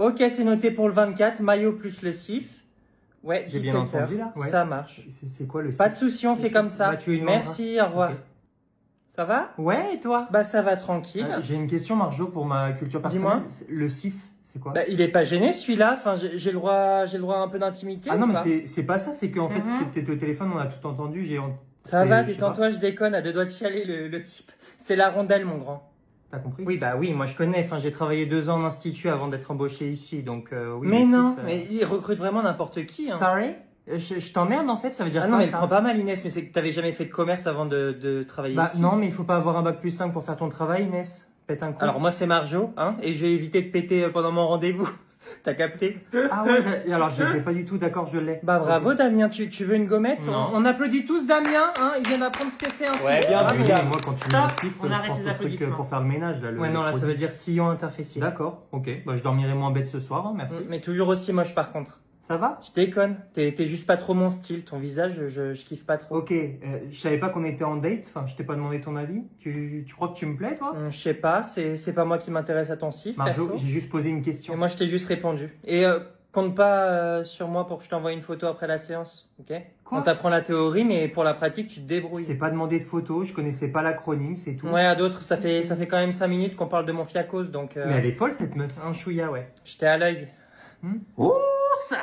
Ok, c'est noté pour le 24, maillot plus le CIF. Ouais, J'ai bien 17 heures. entendu là. Ouais. Ça marche. C'est quoi le Pas de site? souci, on fait comme ça. Bah, tu lui demanderas. Merci, au revoir. Ok. Ça va? Ouais, et toi? Bah ça va tranquille. J'ai une question, Marjo, pour ma culture personnelle. Dis-moi. Le CIF, c'est quoi? Bah, il est pas gêné celui-là, enfin j'ai le droit à un peu d'intimité. Ah non, ou mais pas c'est pas ça, c'est qu'en fait, Mhm. t'étais au téléphone, on a tout entendu, Ça va, je sais détends-toi, je déconne, à deux doigts de chialer le type. C'est la rondelle, mon grand. pas. T'as compris? Oui, bah oui, moi je connais, enfin j'ai travaillé 2 ans en institut avant d'être embauché ici, donc oui. Mais le non, CIF, mais il recrute vraiment n'importe qui. Hein. Sorry? Je t'emmerde en fait, ça veut dire Ah quoi non, mais ça? prends pas mal Inès, mais c'est que t'avais jamais fait de commerce avant de travailler Bah ici. non, mais il faut pas avoir un bac plus 5 pour faire ton travail, Inès. Pète un coup. Alors moi c'est Marjo, hein, et je vais éviter de péter pendant mon rendez-vous. T'as capté? Ah ouais, alors je sais pas du tout, d'accord, je l'ai. Bah bravo Ok. Damien, tu veux une gommette? Non. On applaudit tous Damien, hein, il vient d'apprendre ce que c'est un Ouais, CIF. bien Ah, vu. oui. Moi, quand tu Stop, mets le CIF, on je arrête pense les au truc applaudissements. pour faire le ménage. Là, Ouais, non, là ça produit. veut dire sillon interfessier. D'accord, ok. Bah, je dormirai moins bête ce soir, hein, merci. Mais toujours aussi moche par contre. Ça va? Je déconne, t'es juste pas trop mon style, ton visage, je kiffe pas trop. Ok, je savais pas qu'on était en date, enfin, je t'ai pas demandé ton avis. Tu crois que tu me plais, toi? Je sais pas, c'est pas moi qui m'intéresse à ton CIF, Marjo, perso. j'ai juste posé une Et question. moi je t'ai juste répondu. Et compte pas sur moi pour que je t'envoie une photo après la séance, ok? Quoi? On t'apprend la théorie, mais pour la pratique tu te Je débrouilles. t'ai pas demandé de photo, je connaissais pas l'acronyme, c'est tout. Ouais, à d'autres, ça fait quand même 5 minutes qu'on parle de mon fiacos, donc... Mais elle est folle, cette meuf. Un chouïa, ouais. J'étais à l'œil. Oh, ça!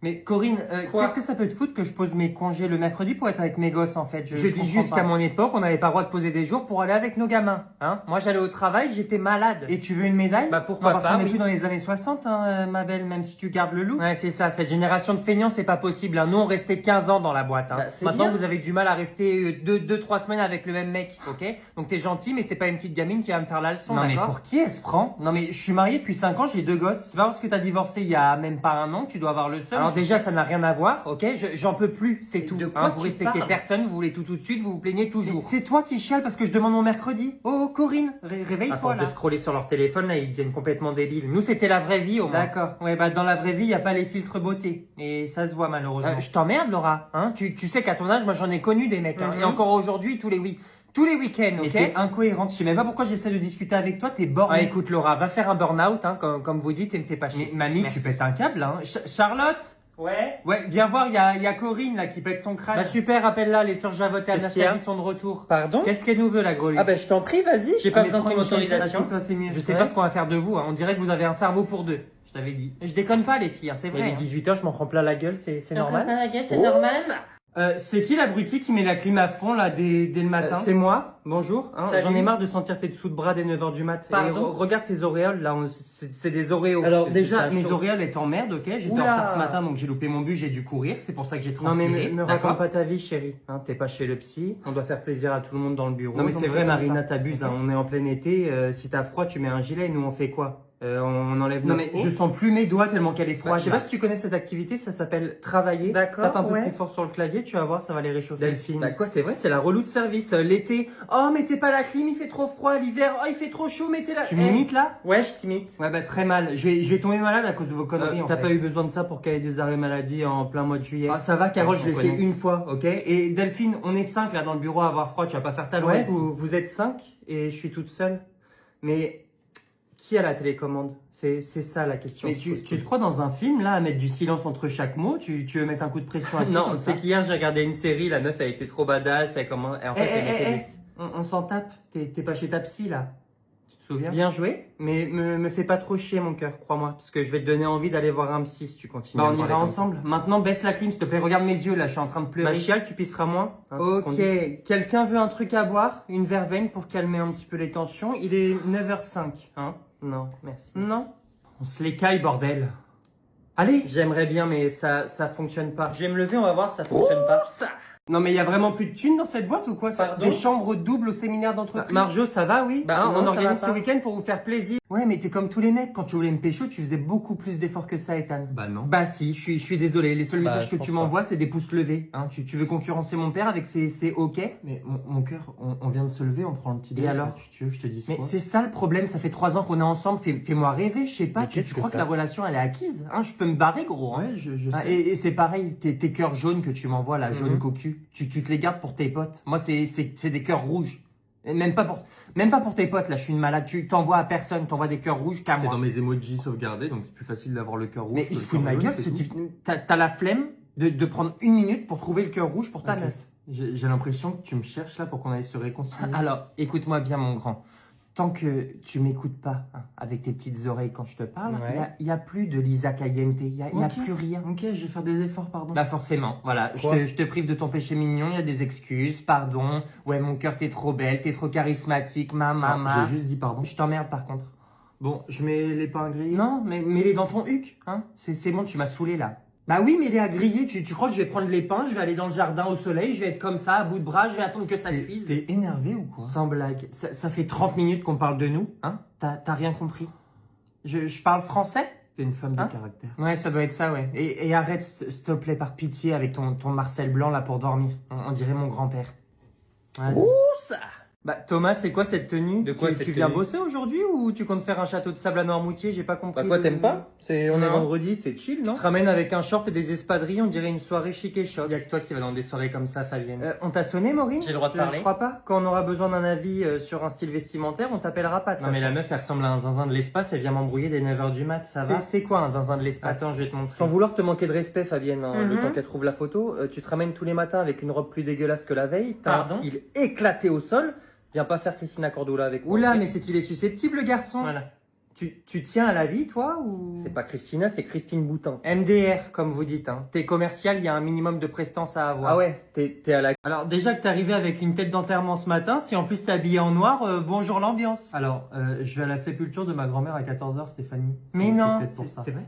Mais Corinne, Quoi? qu'est-ce que ça peut te foutre que je pose mes congés le mercredi pour être avec mes gosses en fait? Je Je dis comprends juste pas. qu'à mon époque, on n'avait pas le droit de poser des jours pour aller avec nos gamins. Hein? Moi j'allais au travail, j'étais malade. Et tu veux une médaille? Bah, pourquoi Non, parce pas, qu'on n'est oui. plus dans les années 60, hein, ma belle, même si tu gardes le loup. Ouais, c'est ça, cette génération de feignants, c'est pas possible. Hein. Nous, on restait 15 ans dans la boîte. Hein. Bah, c'est Maintenant, bien. vous avez du mal à rester 2-3 semaines avec le même mec, ok? Donc t'es gentil, mais c'est pas une petite gamine qui va me faire la leçon, Non mais d'accord? pour qui elle se prend? Non mais je suis marié depuis 5 ans, j'ai 2 gosses. C'est pas parce que t'as divorcé il y a même pas un an que tu dois avoir le seum. Alors déjà, ça n'a rien à voir, ok? J'en peux plus, c'est tout. de quoi Vous tu respectez parles? personne, vous voulez tout de suite, vous vous plaignez toujours. C'est toi qui chiale parce que je demande mon mercredi. Oh Corinne, À réveille-toi force là. de scroller sur leur téléphone, là, ils deviennent complètement débiles. Nous, c'était la vraie vie, au moins. D'accord. Ouais, bah dans la vraie vie, il y a pas les filtres beauté. Et ça se voit malheureusement. Je t'emmerde, Laura. Hein? Tu sais qu'à ton âge, moi, j'en ai connu des mecs. Hein? Mhm. Et encore aujourd'hui, tous les week-ends, Mais ok? t'es incohérente. Je sais même pas pourquoi j'essaie de discuter avec toi, t'es borné. Ah, écoute, Laura, va faire un burn-out, hein, comme vous dites, et me fais pas chier. Mais mamie, Merci. tu pètes un câble là. Hein. Charlotte? Ouais? Ouais, viens voir, il y a Corinne là qui pète son crâne. Bah super, appelle-la, les sœurs Javotte et Qu'est-ce qu'il y a? Anastasie sont de retour. Pardon? Qu'est-ce qu'elle nous veut, la greluche? Ah bah je t'en prie, vas-y, j'ai pas besoin de ton autorisation. Toi, c'est mieux. Je sais Ouais. pas ce qu'on va faire de vous. Hein. On dirait que vous avez un cerveau pour deux. Je t'avais dit. Je déconne pas les filles, hein, c'est Mais vrai. les 18h, je m'en prends plein la gueule, c'est normal. C'est normal. C'est qui l'abruti qui met la clim à fond là dès le matin? C'est moi, bonjour. Hein, Salut. j'en ai marre de sentir tes dessous de bras dès 9h du mat. Pardon. Et regarde tes auréoles, là, c'est des oréos. Alors C'est déjà, pas mes chaud. auréoles étaient en merde, ok? J'étais en Oula. retard ce matin, donc j'ai loupé mon bus, j'ai dû courir. C'est pour ça que j'ai Non mais transpiré. me d'accord? raconte pas ta vie, chérie. Hein, t'es pas chez le psy, on doit faire plaisir à tout le monde dans le bureau. Non mais donc c'est vrai, comme Marina, ça. t'abuses. Hein. On est en plein été. Si t'as froid, tu mets un gilet. Nous, on fait quoi? On enlève Non, nos mais peaux. je sens plus mes doigts tellement qu'elle est Bah, froide. je sais pas si tu connais cette activité, ça s'appelle travailler. D'accord, Tape un peu ouais. plus fort sur le clavier, tu vas voir, ça va les réchauffer. Delphine. Bah quoi, c'est vrai, c'est la relou de service. L'été, oh mettez pas la clim, il fait trop froid. L'hiver, oh il fait trop chaud, mettez la... Tu m'imites là? Ouais, je t'imite. Ouais, bah très mal. Je vais tomber malade à cause de vos conneries. en T'as fait. pas eu besoin de ça pour qu'elle ait des arrêts maladie en plein mois de juillet. Ah, ça va, Carole, Ouais, je l'ai on fait connaît. une fois, ok? Et Delphine, on est 5 là dans le bureau à avoir froid, tu vas pas faire ta loi. Ouais, vous êtes 5 et je suis toute seule. Mais qui a la télécommande? C'est ça la question. Mais tu te crois dans un film là à mettre du silence entre chaque mot? Tu veux mettre un coup de pression à qui, Non, comme ça c'est qu'hier j'ai regardé une série, la meuf elle était trop badass, elle comment... et en fait elle mettait des- On s'en tape. T'es pas chez ta psy là. Tu te souviens? Bien joué, mais me fais pas trop chier mon cœur, crois-moi, parce que je vais te donner envie d'aller voir un psy si tu continues. Bah à on me parler ira comme ça. ensemble. Maintenant baisse la clim s'il te plaît. Regarde mes yeux là, je suis en train de pleurer. Ma chiale, tu pisseras moins. Hein, c'est ce qu'on Ok, dit. quelqu'un veut un truc à boire? Une verveine pour calmer un petit peu les tensions? Il est 9h05, hein? Non, merci. Non? On se les caille, bordel. Allez! J'aimerais bien, mais ça fonctionne pas. Je vais me lever, on va voir, ça fonctionne pas. Non mais il y a vraiment plus de thunes dans cette boîte ou quoi ça? Pardon? Des chambres doubles au séminaire d'entreprise? Marjo, ça va, oui? Bah, Hein, non, on ça organise va ce pas. week-end pour vous faire plaisir. Ouais mais t'es comme tous les mecs, quand tu voulais me pécho, tu faisais beaucoup plus d'efforts que ça, Ethan. Bah non. Bah si, je suis désolé, les seuls Bah, messages je que pense tu pas. m'envoies c'est des pouces levés. Hein. Tu veux concurrencer mon père avec ses ok? Mais mon cœur, on vient de se lever, on prend un petit Et déj. alors? Tu veux que je te dise Mais quoi? c'est ça le problème, ça fait 3 ans qu'on est ensemble, fais-moi rêver, je sais pas, Mais tu qu'est-ce que crois que t'as? la relation elle est acquise? Hein, je peux me barrer gros. Hein. Ouais, je Ah, sais. et c'est pareil, tes cœurs jaunes que tu m'envoies là, jaune Mhm. cocu, tu te les gardes pour tes potes. Moi c'est des cœurs rouges. Et même pas pour tes potes, là, je suis une malade. Tu t'envoies à personne, t'envoies des cœurs rouges qu'à C'est moi. dans mes emojis sauvegardés, donc c'est plus facile d'avoir le cœur rouge. Mais que il le se fout de cœur ma jaune, gueule, c'est ce tout. type. T'as la flemme de prendre 1 minute pour trouver le cœur rouge pour ta Ok. meuf. J'ai l'impression que tu me cherches là pour qu'on aille se réconcilier. Alors, écoute-moi bien, mon grand. Tant que tu m'écoutes pas hein, avec tes petites oreilles quand je te parle, il Ouais. y a plus de Lisa Caliente, il y a Ok. plus rien. Ok, je vais faire des efforts, pardon. Bah forcément, voilà, Quoi je te prive de ton péché mignon, il y a des excuses, pardon, ouais mon cœur t'es trop belle, t'es trop charismatique, Non, maman. j'ai juste dit pardon. Je t'emmerde par contre. Bon, je mets les pains gris. Non, mais mets-les dans ton huc, hein. C'est bon, tu m'as saoulé là. Bah oui, mets-les à griller, tu crois que je vais prendre les pains, je vais aller dans le jardin au soleil, je vais être comme ça, à bout de bras, je vais attendre que ça cuise. T'es énervé ou quoi? Sans blague, ça fait 30 minutes qu'on parle de nous, hein. T'as rien compris. Je parle français? T'es une femme de Hein caractère. Ouais, ça doit être ça, ouais. Et arrête, s'il te plaît, par pitié, avec ton Marcel Blanc là pour dormir. On dirait mon grand-père. Vas-y. ça. Bah Thomas, c'est quoi cette tenue? De quoi tu cette viens tenue bosser aujourd'hui ou tu comptes faire un château de sable à Noirmoutier? J'ai pas compris. Bah quoi, le- t'aimes pas? On est Non. vendredi, c'est chill, Tu non? te ramènes avec un short et des espadrilles, on dirait une soirée chic et choc. Y'a que toi qui vas dans des soirées comme ça, Fabienne. On t'a sonné, Maureen? J'ai le droit de Je parler. crois pas. Quand on aura besoin d'un avis sur un style vestimentaire, on t'appellera pas. Non mais la meuf, elle ressemble à un zinzin de l'espace, elle vient m'embrouiller dès 9h du mat, ça va? C'est quoi un zinzin de l'espace? Attends, je vais te montrer. Sans vouloir te manquer de respect, Fabienne, hein, le Mhm. temps qu'elle trouve la photo, tu te ramènes tous les matins avec une robe plus dégueulasse que la veille, t'as Pardon un style éclaté au sol, viens pas faire Christina Cordula avec moi. Oula, ok mais c'est qu'il est susceptible, le garçon. Voilà. Tu tiens à la vie, toi, ou... C'est pas Christina, c'est Christine Boutin. MDR, comme vous dites, hein. T'es commercial, il y a un minimum de prestance à avoir. Ah ouais, t'es à la... Alors, déjà que t'es arrivé avec une tête d'enterrement ce matin, si en plus t'es habillé en noir, bonjour l'ambiance. Alors, je vais à la sépulture de ma grand-mère à 14h, Stéphanie. Mais C'est non, peut-être pour ça. c'est vrai.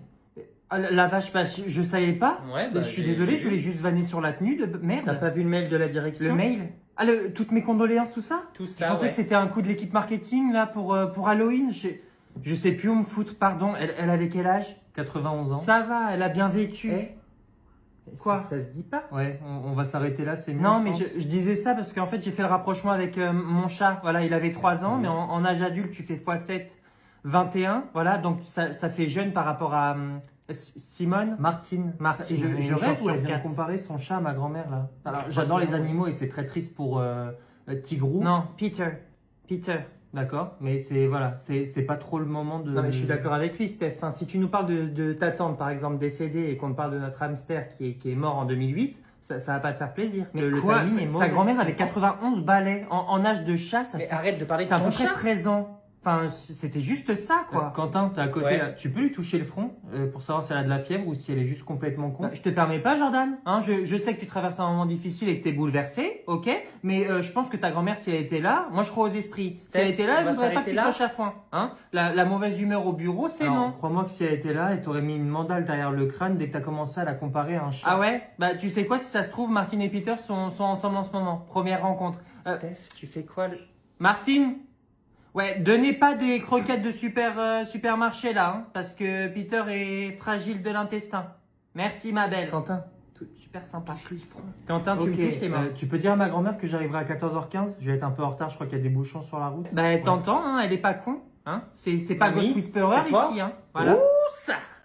Ah, la vache, bah, je savais pas. Ouais, je suis désolé, je voulais juste vanner sur la tenue de T'as merde. pas vu le mail de la direction? Le mail. Ah, toutes mes condoléances, tout ça? Tout Je ça, pensais ouais. que c'était un coup de l'équipe marketing, là, pour Halloween. Je sais plus où me foutre, pardon. Elle avait quel âge? 91 ans. Ça va, elle a bien vécu. Quoi? Ça se dit pas. Ouais, on va s'arrêter là, c'est mieux. Non, mais pense. je disais ça parce qu'en fait, j'ai fait le rapprochement avec mon chat. Voilà, il avait 3 ans, Mhm. mais en âge adulte, tu fais x7, 21. Voilà, donc ça fait jeune par rapport à Simone. Martine. Martine, Une je rêve chance où elle sur vient 4. comparer son chat à ma grand-mère là. Alors, J'adore les bien, animaux et c'est très triste pour Tigrou. Non, Peter. Peter. D'accord, mais c'est pas trop le moment de. Non, mais je suis d'accord avec lui, Steph. Enfin, si tu nous parles de ta tante, par exemple, décédée, et qu'on te parle de notre hamster qui est mort en 2008, ça va pas te faire plaisir. Mais Le quoi? timing est Sa mauvais. grand-mère avait 91 balais en âge de chat, ça Mais fait arrête de parler de c'est à ton peu près chat. 13 ans. Enfin, c'était juste ça, quoi. Quentin, t'es à côté Ouais. là. Tu peux lui toucher le front pour savoir si elle a de la fièvre ou si elle est juste complètement con. Bah, je te permets pas, Jordan. Hein, je sais que tu traverses un moment difficile et que t'es bouleversé, ok. Mais je pense que ta grand-mère, si elle était là, moi je crois aux esprits. Si Steph, elle était là, on elle va voudrait pas que s'arrêter tu là. sois chafouin. Hein, la mauvaise humeur au bureau, c'est Alors, non. crois-moi que si elle était là, elle t'aurait mis une mandale derrière le crâne dès que t'as commencé à la comparer à un chat. Ah ouais? Bah tu sais quoi, si ça se trouve, Martine et Peter sont ensemble en ce moment. Première rencontre. Steph, tu fais quoi le... Martine? Ouais, donnez pas des croquettes de supermarché là, hein, parce que Peter est fragile de l'intestin. Merci ma belle. Quentin, Super sympa. Quentin, tu Ok, me touches tes mains. tu peux dire à ma grand-mère que j'arriverai à 14h15. Je vais être un peu en retard, je crois qu'il y a des bouchons sur la route. Bah Ouais. t'entends, hein, elle est pas con. Hein, c'est pas Mamie, Ghost Whisperer c'est toi ici. Hein, voilà.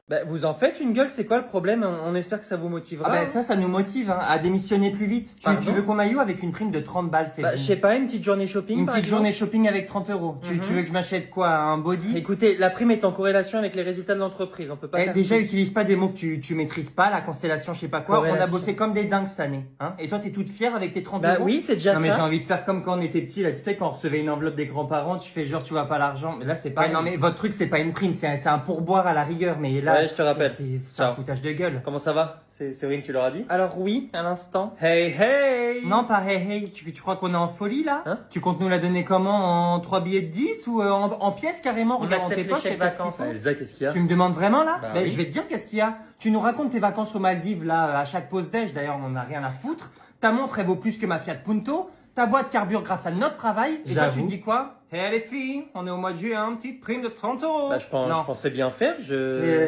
Bah, vous en faites une gueule, c'est quoi le problème? On espère que ça vous motivera. Ah bah ça nous motive hein, à démissionner plus vite. Pardon Tu veux qu'on aille où avec une prime de 30 balles, c'est Bah, je sais pas, une petite journée shopping Une par petite exemple journée shopping avec 30 euros. Mhm. Tu veux que je m'achète quoi? Un body? Écoutez, la prime est en corrélation avec les résultats de l'entreprise, on peut pas faire Déjà, plus. utilise pas des mots que tu maîtrises pas, la constellation, je sais pas quoi. On a Corrélation. bossé comme des dingues cette année. Hein. Et toi, t'es toute fière avec tes 30 Bah euros? oui, c'est déjà Non mais j'ai ça. envie de faire comme quand on était petit, là, tu sais, quand on recevait une enveloppe des grands-parents, tu fais genre tu vois pas l'argent. Mais là, c'est pas. Ouais, non mais votre truc, c'est pas une prime, c'est un pourboire à la rigueur. Mais là, Ouais, je te rappelle. c'est un Ciao. foutage de gueule. Comment ça va? C'est vrai que tu leur as dit? Alors oui, à l'instant. Hey, hey! Non, pas hey hey, tu crois qu'on est en folie là? Hein Tu comptes nous la donner comment? En 3 billets de 10 ou en pièces carrément? On Regarde dans accepte tes les poches, chèques y a pas de vacances. ce qu'il faut. Elsa, qu'est-ce qu'il y a? Tu me demandes vraiment là? Bah Ben, oui. je vais te dire qu'est-ce qu'il y a. Tu nous racontes tes vacances aux Maldives là à chaque pause déj. D'ailleurs, on en a rien à foutre. Ta montre elle vaut plus que ma Fiat Punto. Ta boîte carbure grâce à notre travail. Et toi, tu J'avoue. me dis quoi? Hé les filles, on est au mois de juin, petite prime de 30 euros. Bah, je Non. pensais bien faire,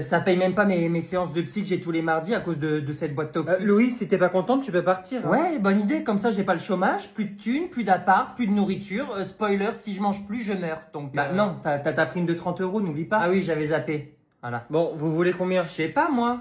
Ça paye même pas mes séances de psy que j'ai tous les mardis à cause de cette boîte toxique. Louis, si t'es pas contente, tu peux partir. hein. Ouais, bonne idée. Comme ça, j'ai pas le chômage, plus de thunes, plus d'appart, plus de nourriture. Spoiler, si je mange plus, je meurs. Donc, bah non, t'as ta prime de 30 euros, n'oublie pas. Ah oui, j'avais zappé. Voilà. Bon, vous voulez combien? Je sais pas, moi.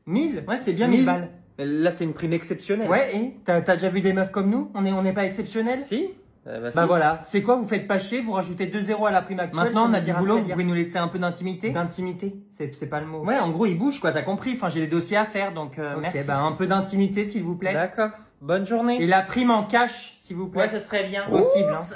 1000. Ouais, c'est bien 1000 1000 balles. Mais là, c'est une prime exceptionnelle. Ouais, et t'as déjà vu des meufs comme nous? On n'est pas exceptionnels? Si? Bah voilà, c'est quoi, vous faites pas chier, vous rajoutez 2 zéros à la prime actuelle. Maintenant, on ça a nous du ira boulot, très vous bien. pouvez nous laisser un peu d'intimité? D'intimité, c'est pas le mot. Ouais, en gros, il bouge, quoi, t'as compris. Enfin, j'ai des dossiers à faire, donc Ok, merci. bah un peu d'intimité, s'il vous plaît. D'accord. Bonne journée. Et la prime en cash, s'il vous plaît. Ouais, ce serait bien. Possible, hein.